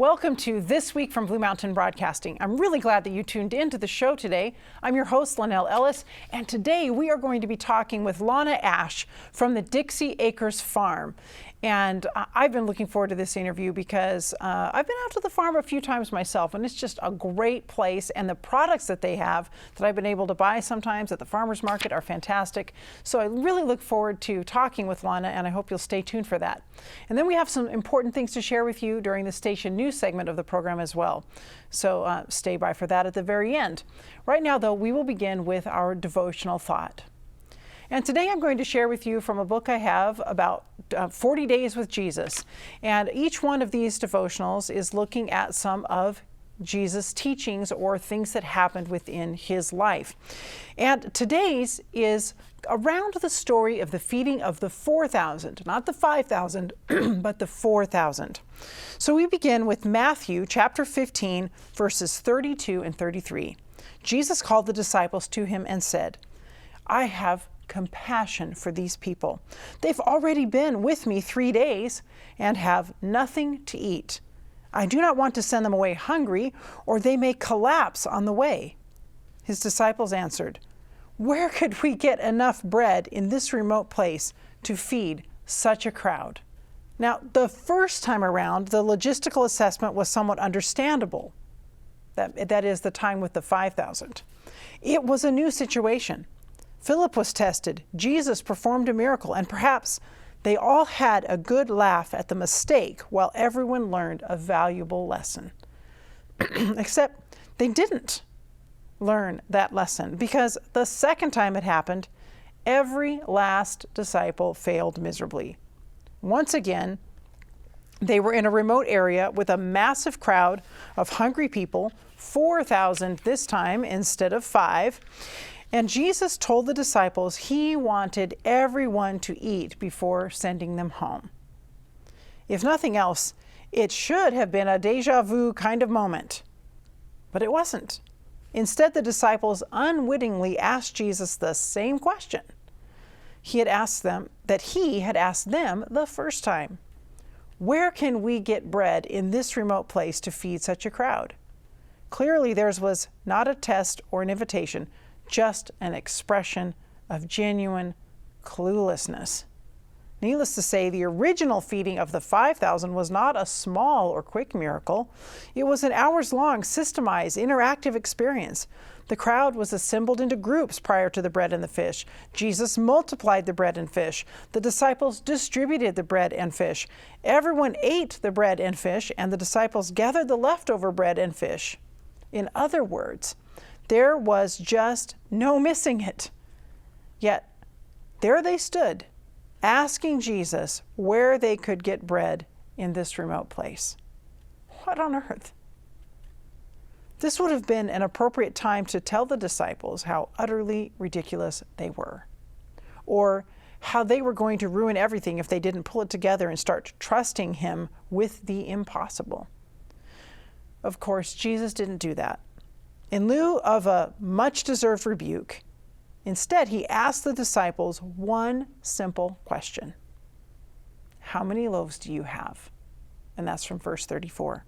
Welcome to This Week from Blue Mountain Broadcasting. I'm really glad that you tuned in to the show today. I'm your host, Lynelle Ellis, and today we are going to be talking with Lana Ash from the Dixie Acres Farm. And I've been looking forward to this interview because I've been out to the farm a few times myself, and it's just a great place. And the products that they have that I've been able to buy sometimes at the farmer's market are fantastic. So I really look forward to talking with Lana, and I hope you'll stay tuned for that. And then we have some important things to share with you during the station news segment of the program as well. So stay by for that at the very end. Right now, though, we will begin with our devotional thought. And today I'm going to share with you from a book I have about 40 Days with Jesus. And each one of these devotionals is looking at some of Jesus' teachings or things that happened within his life. And today's is around the story of the feeding of the 4,000, not the 5,000, but the 4,000. So we begin with Matthew chapter 15, verses 32 and 33. Jesus called the disciples to him and said, "I have compassion for these people. They've already been with me 3 days and have nothing to eat. I do not want to send them away hungry, or they may collapse on the way." His disciples answered, "Where could we get enough bread in this remote place to feed such a crowd?" Now, the first time around, the logistical assessment was somewhat understandable. That is the time with the 5,000. It was a new situation. Philip was tested, Jesus performed a miracle, and perhaps they all had a good laugh at the mistake while everyone learned a valuable lesson. Except they didn't learn that lesson, because the second time it happened, every last disciple failed miserably. Once again, they were in a remote area with a massive crowd of hungry people, 4,000 this time instead of 5. And Jesus told the disciples he wanted everyone to eat before sending them home. If nothing else, it should have been a deja vu kind of moment. But it wasn't. Instead, the disciples unwittingly asked Jesus the same question he had asked them the first time. Where can we get bread in this remote place to feed such a crowd? Clearly, theirs was not a test or an invitation, just an expression of genuine cluelessness. Needless to say, the original feeding of the 5,000 was not a small or quick miracle. It was an hours-long, systemized, interactive experience. The crowd was assembled into groups prior to the bread and the fish. Jesus multiplied the bread and fish. The disciples distributed the bread and fish. Everyone ate the bread and fish, and the disciples gathered the leftover bread and fish. In other words, there was just no missing it. Yet, there they stood, asking Jesus where they could get bread in this remote place. What on earth? This would have been an appropriate time to tell the disciples how utterly ridiculous they were, or how they were going to ruin everything if they didn't pull it together and start trusting him with the impossible. Of course, Jesus didn't do that. In lieu of a much-deserved rebuke, instead he asked the disciples one simple question. How many loaves do you have? And that's from verse 34.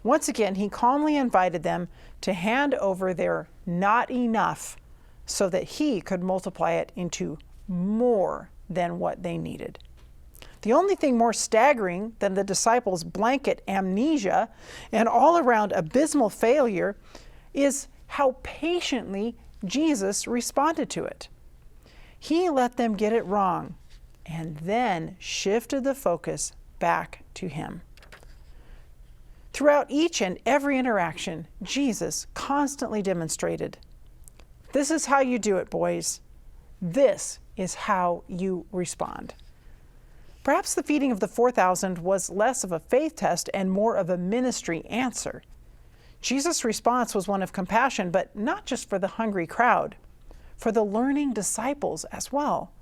Once again, he calmly invited them to hand over their not enough so that he could multiply it into more than what they needed. The only thing more staggering than the disciples' blanket amnesia and all-around abysmal failure is how patiently Jesus responded to it. He let them get it wrong and then shifted the focus back to him. Throughout each and every interaction, Jesus constantly demonstrated, "This is how you do it, boys. This is how you respond." Perhaps the feeding of the 4,000 was less of a faith test and more of a ministry answer. Jesus' response was one of compassion, but not just for the hungry crowd, for the learning disciples as well.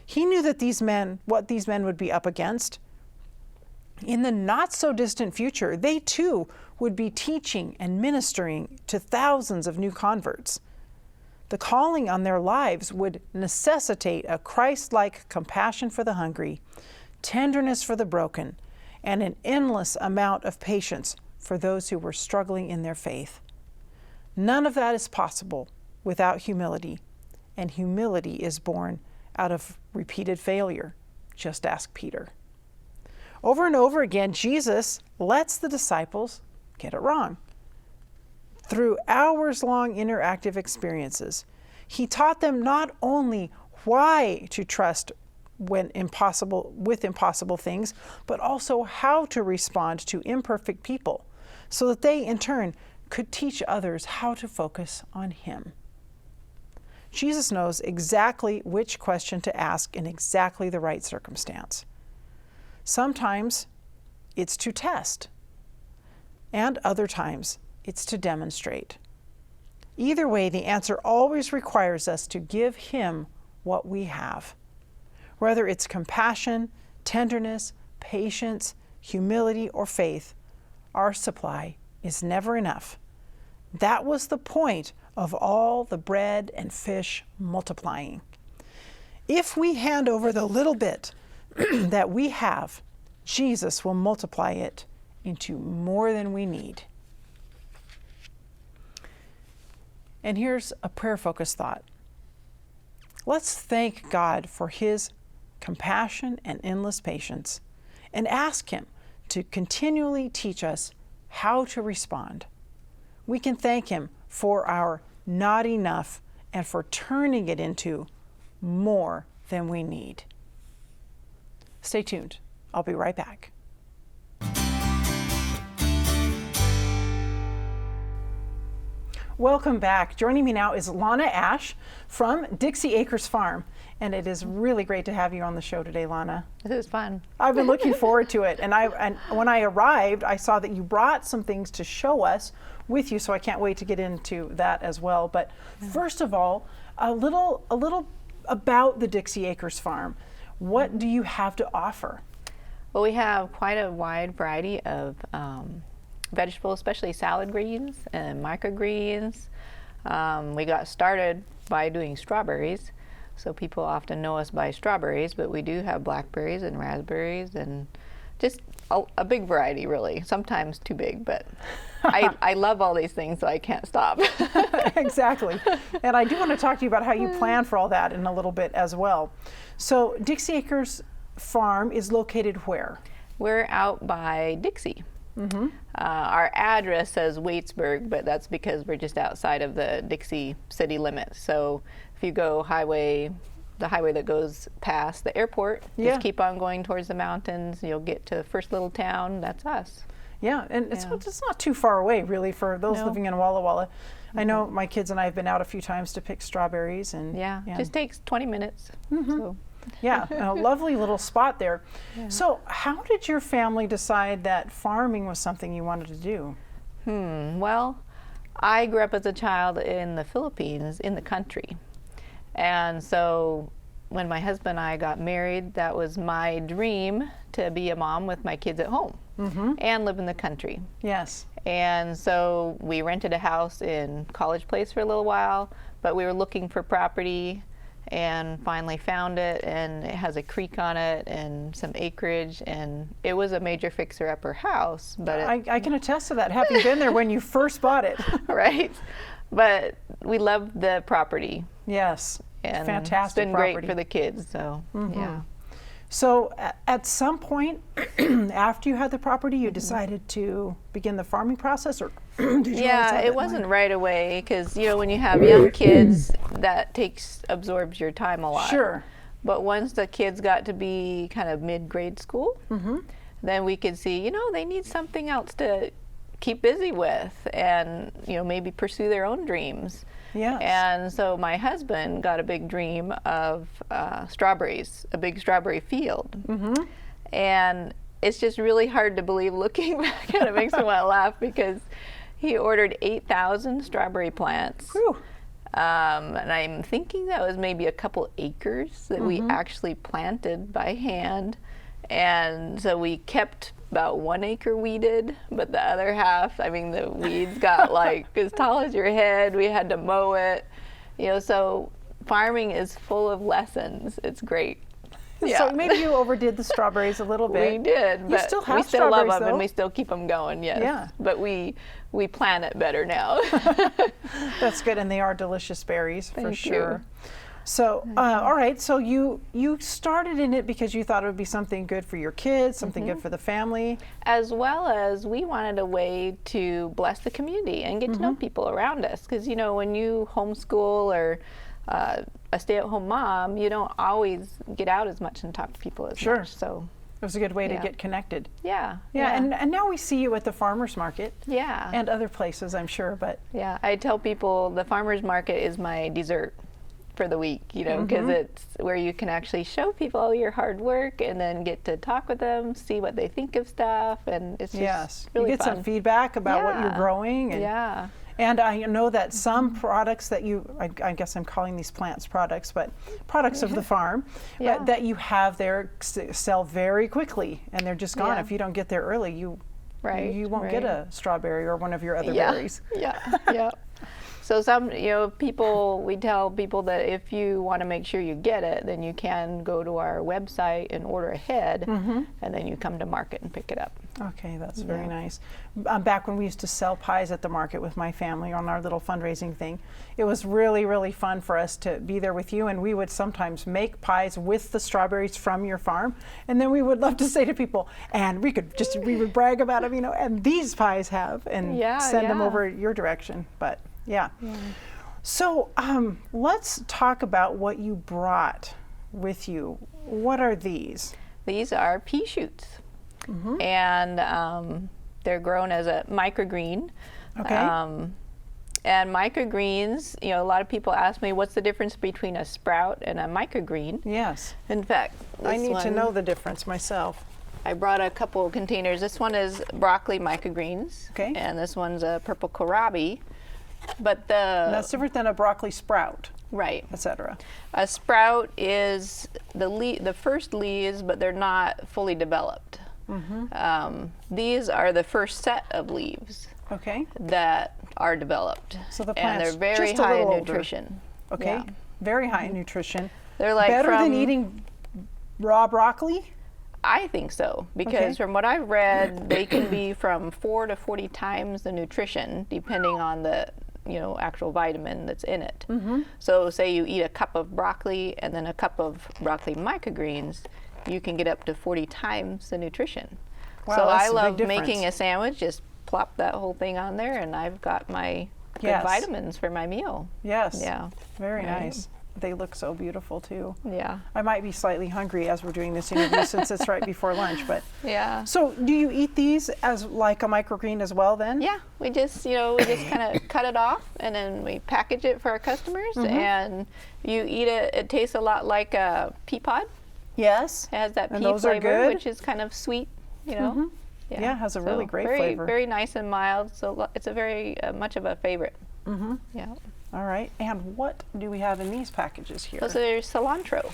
He knew that what these men would be up against. In the not-so-distant future, they too would be teaching and ministering to thousands of new converts. The calling on their lives would necessitate a Christ-like compassion for the hungry, tenderness for the broken, and an endless amount of patience for those who were struggling in their faith. None of that is possible without humility, and humility is born out of repeated failure. Just ask Peter. Over and over again, Jesus lets the disciples get it wrong. Through hours-long interactive experiences, he taught them not only why to trust with impossible things, but also how to respond to imperfect people, so that they, in turn, could teach others how to focus on him. Jesus knows exactly which question to ask in exactly the right circumstance. Sometimes it's to test, and other times it's to demonstrate. Either way, the answer always requires us to give him what we have. Whether it's compassion, tenderness, patience, humility, or faith, our supply is never enough. That was the point of all the bread and fish multiplying. If we hand over the little bit that we have, Jesus will multiply it into more than we need. And here's a prayer-focused thought. Let's thank God for his compassion and endless patience, and ask him to continually teach us how to respond. We can thank him for our not enough and for turning it into more than we need. Stay tuned. I'll be right back. Welcome back. Joining me now is Lana Ash from Dixie Acres Farm. And it is really great to have you on the show today, Lana. This is fun. I've been looking forward to it. And when I arrived, I saw that you brought some things to show us with you, so I can't wait to get into that as well. But first of all, a little about the Dixie Acres Farm. What do you have to offer? Well, we have quite a wide variety of vegetables, especially salad greens and microgreens. We got started by doing strawberries. So people often know us by strawberries, but we do have blackberries and raspberries and just a big variety, really. Sometimes too big, but I love all these things, so I can't stop. Exactly. And I do want to talk to you about how you plan for all that in a little bit as well. So Dixie Acres Farm is located where? We're out by Dixie. Mm-hmm. Our address says Waitsburg, but that's because we're just outside of the Dixie city limits. So if you go the highway that goes past the airport, just keep on going towards the mountains, you'll get to the first little town. That's us. Yeah, and it's not too far away, really, for those living in Walla Walla. I know my kids and I have been out a few times to pick strawberries. And just takes 20 minutes. Mm-hmm. So. Yeah, a lovely little spot there. Yeah. So how did your family decide that farming was something you wanted to do? Well, I grew up as a child in the Philippines, in the country. And so when my husband and I got married, that was my dream, to be a mom with my kids at home and live in the country. Yes. And so we rented a house in College Place for a little while, but we were looking for property and finally found it, and it has a creek on it and some acreage, and it was a major fixer-upper house. But I can attest to that, having been there when you first bought it. Right. But we loved the property. Yes, and fantastic. It's been property. Great for the kids, so yeah. So at some point after you had the property, you decided to begin the farming process, or did you? Yeah, it wasn't right away, because when you have young kids, that absorbs your time a lot. Sure. But once the kids got to be kind of mid-grade school, then we could see, they need something else to keep busy with, and maybe pursue their own dreams. Yes. And so my husband got a big dream of strawberries, a big strawberry field. And it's just really hard to believe looking back. Kind of makes me want to laugh, because he ordered 8,000 strawberry plants. Whew. And I'm thinking that was maybe a couple acres that we actually planted by hand. And so we kept about 1 acre weeded, but the other half, the weeds got like as tall as your head. We had to mow it. So farming is full of lessons. It's great. Yeah. So maybe you overdid the strawberries a little bit. We did, but still have we still love strawberries, them, and though. we still keep them going. Yes. Yeah. But we plan it better now. That's good, and they are delicious berries for Thank sure. you. So, all right. So you started in it because you thought it would be something good for your kids, something good for the family. As well as we wanted a way to bless the community and get to know people around us. Because, you know, when you homeschool or a stay-at-home mom, you don't always get out as much and talk to people as much. So it was a good way to Yeah. get connected. yeah. Yeah, and now we see you at the farmers market yeah. and other places, I'm sure. But Yeah, I tell people the farmer's market is my dessert for the week, you know, because it's where you can actually show people your hard work and then get to talk with them, see what they think of stuff, and it's just really you get fun. some feedback about what you're Yeah. growing. And, Yeah. and I know that some products that I guess I'm calling these plants products, but products of the farm Yeah. that you have there sell very quickly, and they're just gone. Yeah. If you don't get there early, you won't get right. a strawberry or one of your other Yeah. berries. Yeah. Yeah. So we tell people that if you want to make sure you get it, then you can go to our website and order ahead, and then you come to market and pick it up. Okay, that's very Yeah. nice. Back when we used to sell pies at the market with my family on our little fundraising thing, it was really, really fun for us to be there with you, and we would sometimes make pies with the strawberries from your farm, and then we would love to say to people, and we would brag about them, you know, and these pies have, and Yeah, send them yeah. over your direction. But yeah. So let's talk about what you brought with you. What are these? These are pea shoots, and they're grown as a microgreen. Okay. And microgreens, you know, a lot of people ask me, what's the difference between a sprout and a microgreen? Yes. In fact, I this need to one- know the difference myself. I brought a couple containers. This one is broccoli microgreens, Okay. and this one's a purple kohlrabi. But And that's different than a broccoli sprout, right, etc. a sprout is the first leaves, but they're not fully developed. These are the first set of leaves Okay. that are developed, So the and plant's they're very just a high in little older. nutrition. Okay. Yeah. Very high in nutrition. They're like Better than from- eating raw broccoli? I think so, because Okay. from what I've read, they can be from 4 to 40 times the nutrition, depending on the actual vitamin that's in it. So say you eat a cup of broccoli and then a cup of broccoli microgreens, you can get up to 40 times the nutrition. Wow, so that's I a big love difference. making a sandwich, just plop that whole thing on there, and I've got my good Yes. vitamins for my meal. Yes. Yeah. Very Right. nice. They look so beautiful too. Yeah. I might be slightly hungry as we're doing this interview since it's right before lunch, but Yeah. so do you eat these as like a microgreen as well then? Yeah, we just kind of cut it off, and then we package it for our customers, and you eat it. It tastes a lot like a pea pod. Yes. It has that And pea those are flavor, good? which is kind of sweet, you know. Yeah, it has a really great very, flavor. Very nice and mild, so it's a very much of a favorite. Yeah. All right. And what do we have in these packages here? Those are cilantro.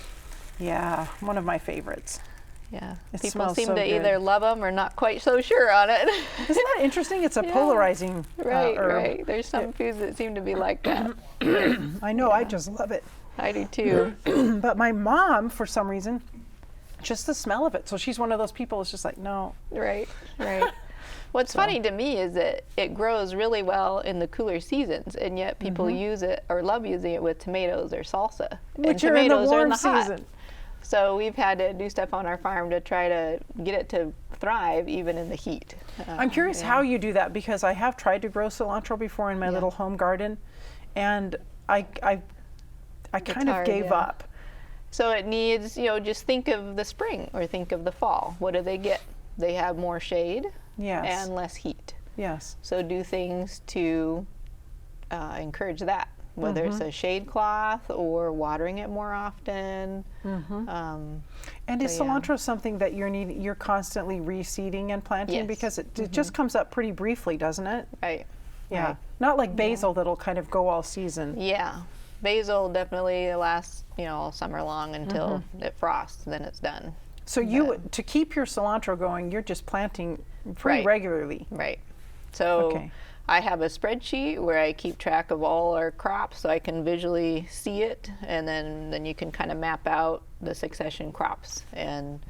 Yeah, one of my favorites. Yeah. It People smells seem so to good. either love them or not quite so sure on it. Isn't that interesting? It's a Yeah. polarizing Right, herb. right. There's some foods that seem to be like that. I know, I just love it. I do too. But my mom, for some reason, just the smell of it. So she's one of those people that's just like, no. Right, right. What's funny to me is that it grows really well in the cooler seasons, and yet people use it or love using it with tomatoes or salsa. Which and are in the tomatoes are in warm the hot. season. So we've had to do stuff on our farm to try to get it to thrive even in the heat. I'm curious yeah. how you do that, because I have tried to grow cilantro before in my little home garden, and I kind of hard, gave yeah. up. So it needs, just think of the spring or think of the fall. What do they get? They have more shade Yes. and less heat. Yes. So do things to encourage that, whether it's a shade cloth or watering it more often. And is So, yeah. cilantro something that you're constantly reseeding and planting? Yes. Because it just comes up pretty briefly, doesn't it? Right. Yeah. Right. Not like basil that'll kind of go all season. Yeah. Basil definitely lasts, all summer long until it frosts, then it's done. So to keep your cilantro going, you're just planting pretty Right. regularly. Right. So Okay. I have a spreadsheet where I keep track of all our crops so I can visually see it, and then you can kind of map out the succession crops and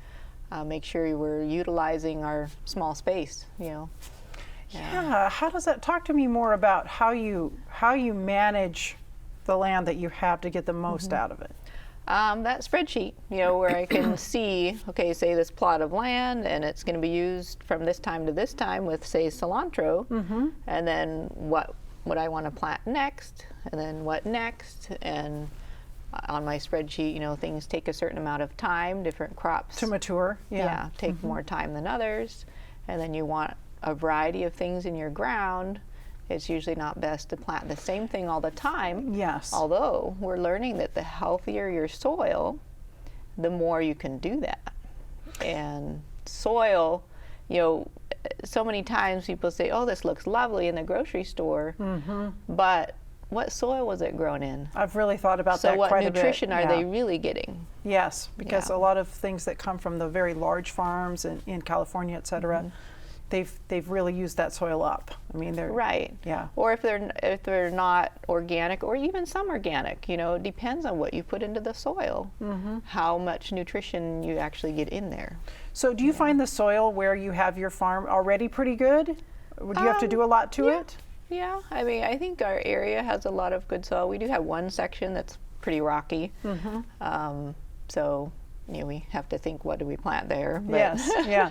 make sure we're utilizing our small space, you know. Yeah, how does that, talk to me more about how you manage the land that you have to get the most out of it? That spreadsheet, you know, where I can see, okay, say this plot of land, and it's going to be used from this time to this time with, say, cilantro, and then what I want to plant next, and then what next, and on my spreadsheet, you know, things take a certain amount of time, different crops. To mature, yeah. Take more time than others, and then you want a variety of things in your ground. It's usually not best to plant the same thing all the time. Yes. Although we're learning that the healthier your soil, the more you can do that. And soil, you know, so many times people say, oh, this looks lovely in the grocery store, but what soil was it grown in? I've really thought about that quite a bit. So what nutrition are they really getting? Yes, because a lot of things that come from the very large farms in California, et cetera, they've really used that soil up. I mean, they're right. Yeah. Or if they're not organic, or even some organic, you know, it depends on what you put into the soil, how much nutrition you actually get in there. So, do you find the soil where you have your farm already pretty good? Would you have to do a lot to it? Yeah, I mean, I think our area has a lot of good soil. We do have one section that's pretty rocky, so you know, we have to think, what do we plant there? But Yes. Yeah.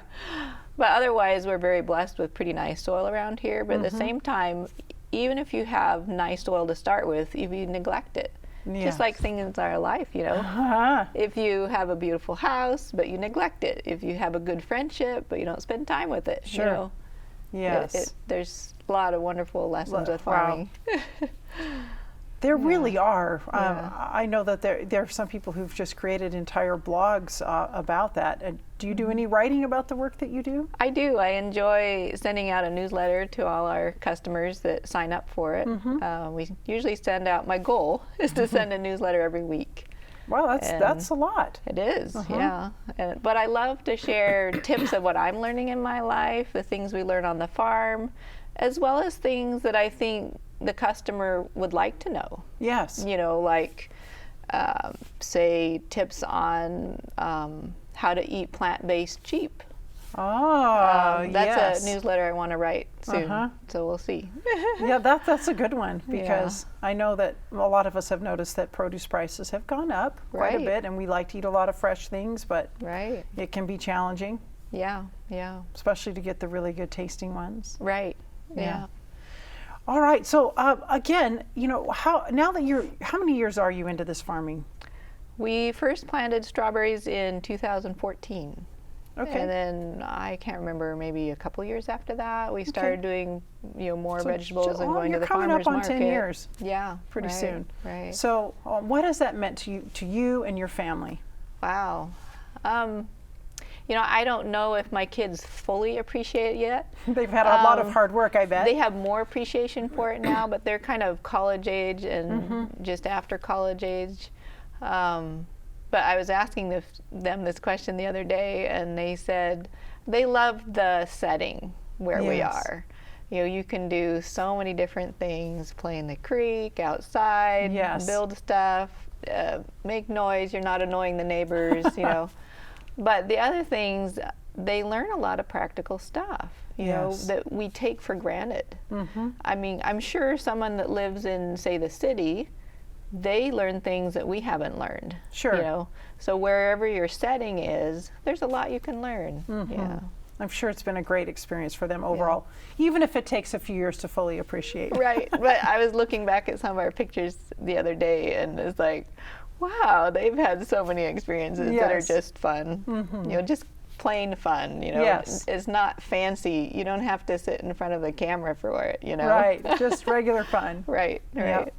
But otherwise, we're very blessed with pretty nice soil around here. But at the same time, even if you have nice soil to start with, if you neglect it, just like things in our life, you know, if you have a beautiful house, but you neglect it, if you have a good friendship, but you don't spend time with it, you know, yes, there's a lot of wonderful lessons with farming. There really are. I know that there are some people who've just created entire blogs about that. Do you do any writing about the work that you do? I do. I enjoy sending out a newsletter to all our customers that sign up for it. We usually send out, my goal is to send a newsletter every week. Wow, that's a lot. It is, yeah. But I love to share tips of what I'm learning in my life, the things we learn on the farm, as well as things that I think the customer would like to know. Yes. You know, like, say, tips on how to eat plant-based cheap. Oh, that's a newsletter I want to write soon, so we'll see. Yeah, that's a good one, because I know that a lot of us have noticed that produce prices have gone up quite a bit, and we like to eat a lot of fresh things, but it can be challenging. Yeah. Especially to get the really good tasting ones. Right. Yeah. All right. So again, you know, how many years are you into this farming? We first planted strawberries in 2014. Okay. And then I can't remember, maybe a couple years after that, we started doing, you know, more vegetables and going to the farmers market. You're coming up on 10 years. Yeah. Pretty soon. Right. So what has that meant to you and your family? Wow. You know, I don't know if my kids fully appreciate it yet. They've had a lot of hard work, I bet. They have more appreciation for it now, but they're kind of college age and just after college age. But I was asking them this question the other day, and they said they love the setting where we are. You know, you can do so many different things, play in the creek, outside, build stuff, make noise, you're not annoying the neighbors, you know. But the other things, they learn a lot of practical stuff, you know, that we take for granted. I mean, I'm sure someone that lives in, say, the city, they learn things that we haven't learned. Sure. You know, so wherever your setting is, there's a lot you can learn. Yeah. I'm sure it's been a great experience for them overall, even if it takes a few years to fully appreciate. Right. But I was looking back at some of our pictures the other day, and it's like, wow, they've had so many experiences that are just fun. You know, just plain fun, you know. It's not fancy. You don't have to sit in front of the camera for it, you know. Right, just regular fun. Right. Yep.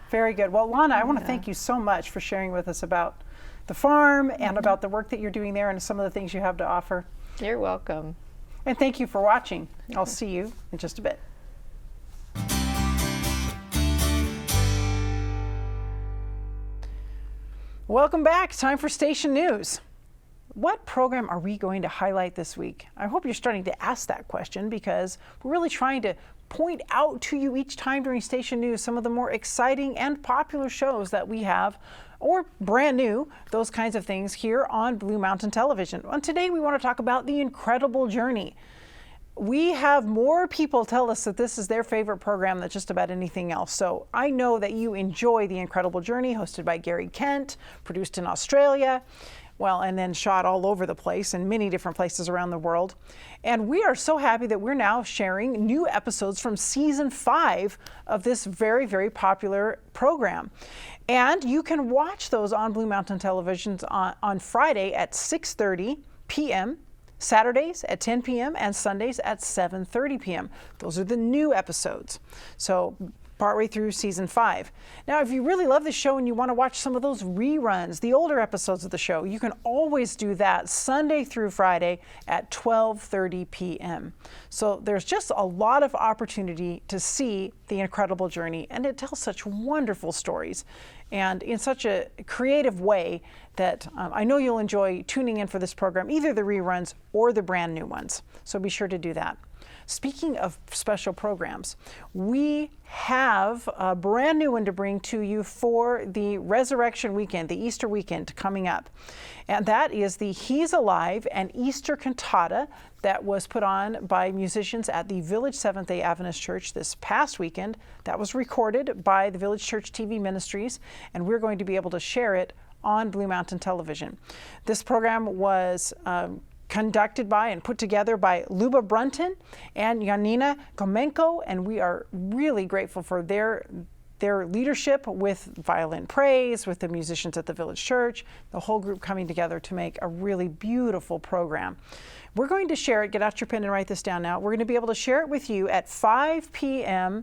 Very good. Well, Lana, I want to thank you so much for sharing with us about the farm and about the work that you're doing there and some of the things you have to offer. You're welcome. And thank you for watching. I'll see you in just a bit. Welcome back. Time for Station News. what program are we going to highlight this week? I hope you're starting to ask that question, because we're really trying to point out to you each time during Station News some of the more exciting and popular shows that we have, or brand new, those kinds of things here on Blue Mountain Television. And today we want to talk about The Incredible Journey. We have more people tell us that this is their favorite program than just about anything else. So I know that you enjoy The Incredible Journey, hosted by Gary Kent, produced in Australia, and then shot all over the place in many different places around the world. And we are so happy that we're now sharing new episodes from season 5 of this very, very popular program. And you can watch those on Blue Mountain Television on Friday at 6:30 p.m., Saturdays at 10 p.m. and Sundays at 7:30 p.m. Those are the new episodes. So partway through season 5. Now, if you really love the show and you want to watch some of those reruns, the older episodes of the show, you can always do that Sunday through Friday at 12:30 p.m. So there's just a lot of opportunity to see The Incredible Journey, and it tells such wonderful stories and in such a creative way that I know you'll enjoy tuning in for this program, either the reruns or the brand new ones. So be sure to do that. Speaking of special programs, we have a brand new one to bring to you for the Resurrection Weekend, the Easter weekend coming up. And that is the He's Alive and Easter Cantata that was put on by musicians at the Village Seventh-day Adventist Church this past weekend. That was recorded by the Village Church TV Ministries, and we're going to be able to share it on Blue Mountain Television. This program was conducted by and put together by Luba Brunton and Janina Gomenko, and we are really grateful for their leadership with Violin Praise, with the musicians at the Village Church, the whole group coming together to make a really beautiful program. We're going to share it. Get out your pen and write this down now. We're going to be able to share it with you at 5 p.m.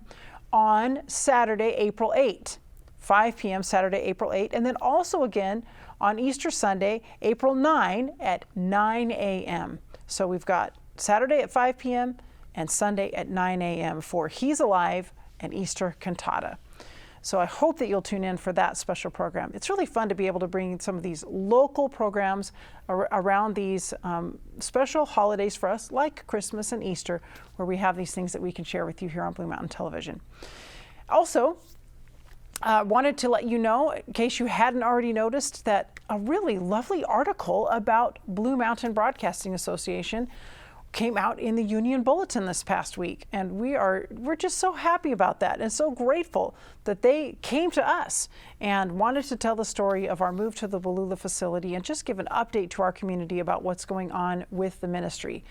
on Saturday, April 8. 5 p.m. Saturday, April 8, and then also again on Easter Sunday, April 9 at 9 a.m. So we've got Saturday at 5 p.m. and Sunday at 9 a.m. for He's Alive and Easter Cantata. So I hope that you'll tune in for that special program. It's really fun to be able to bring some of these local programs around these special holidays for us, like Christmas and Easter, where we have these things that we can share with you here on Blue Mountain Television. Also, wanted to let you know, in case you hadn't already noticed, that a really lovely article about Blue Mountain Broadcasting Association came out in the Union Bulletin this past week, and we're just so happy about that and so grateful that they came to us and wanted to tell the story of our move to the Wallula facility and just give an update to our community about what's going on with the ministry.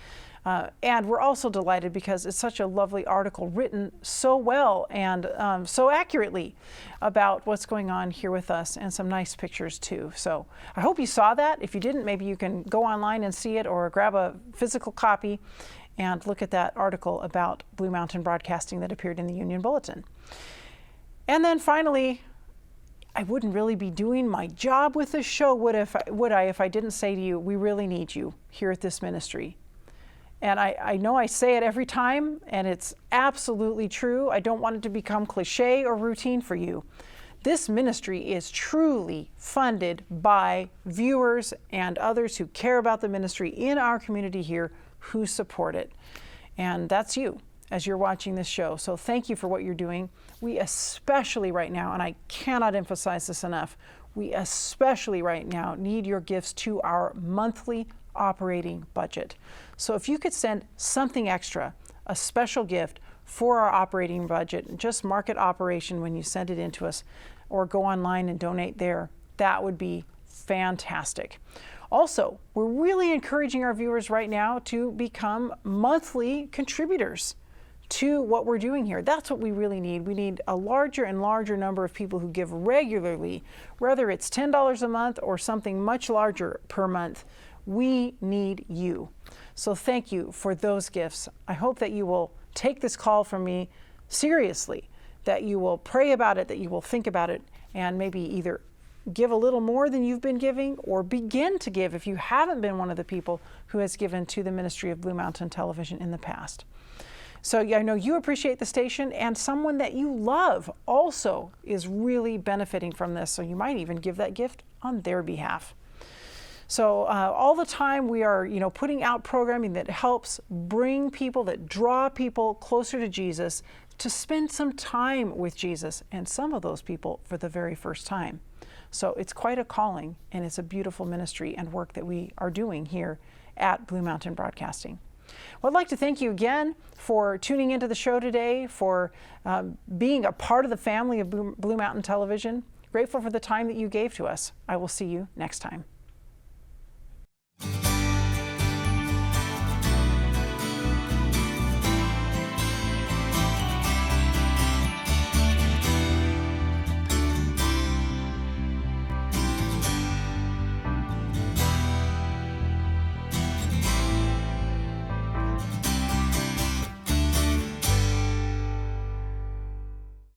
And we're also delighted because it's such a lovely article written so well and so accurately about what's going on here with us, and some nice pictures too. So I hope you saw that. If you didn't, maybe you can go online and see it, or grab a physical copy and look at that article about Blue Mountain Broadcasting that appeared in the Union Bulletin. And then finally, I wouldn't really be doing my job with this show, would I, if I didn't say to you, we really need you here at this ministry. And I know I say it every time, and it's absolutely true. I don't want it to become cliche or routine for you. This ministry is truly funded by viewers and others who care about the ministry in our community here, who support it. And that's you as you're watching this show. So thank you for what you're doing. We especially right now, and I cannot emphasize this enough, we especially right now need your gifts to our monthly operating budget. So if you could send something extra, a special gift for our operating budget, just mark it operation when you send it in to us, or go online and donate there, that would be fantastic. Also, we're really encouraging our viewers right now to become monthly contributors to what we're doing here. That's what we really need. We need a larger and larger number of people who give regularly, whether it's $10 a month or something much larger per month. We need you. So thank you for those gifts. I hope that you will take this call from me seriously, that you will pray about it, that you will think about it, and maybe either give a little more than you've been giving, or begin to give if you haven't been one of the people who has given to the ministry of Blue Mountain Television in the past. So I know you appreciate the station, and someone that you love also is really benefiting from this, so you might even give that gift on their behalf. So all the time we are, putting out programming that helps bring people, that draw people closer to Jesus, to spend some time with Jesus, and some of those people for the very first time. So it's quite a calling, and it's a beautiful ministry and work that we are doing here at Blue Mountain Broadcasting. Well, I'd like to thank you again for tuning into the show today, for being a part of the family of Blue Mountain Television. Grateful for the time that you gave to us. I will see you next time.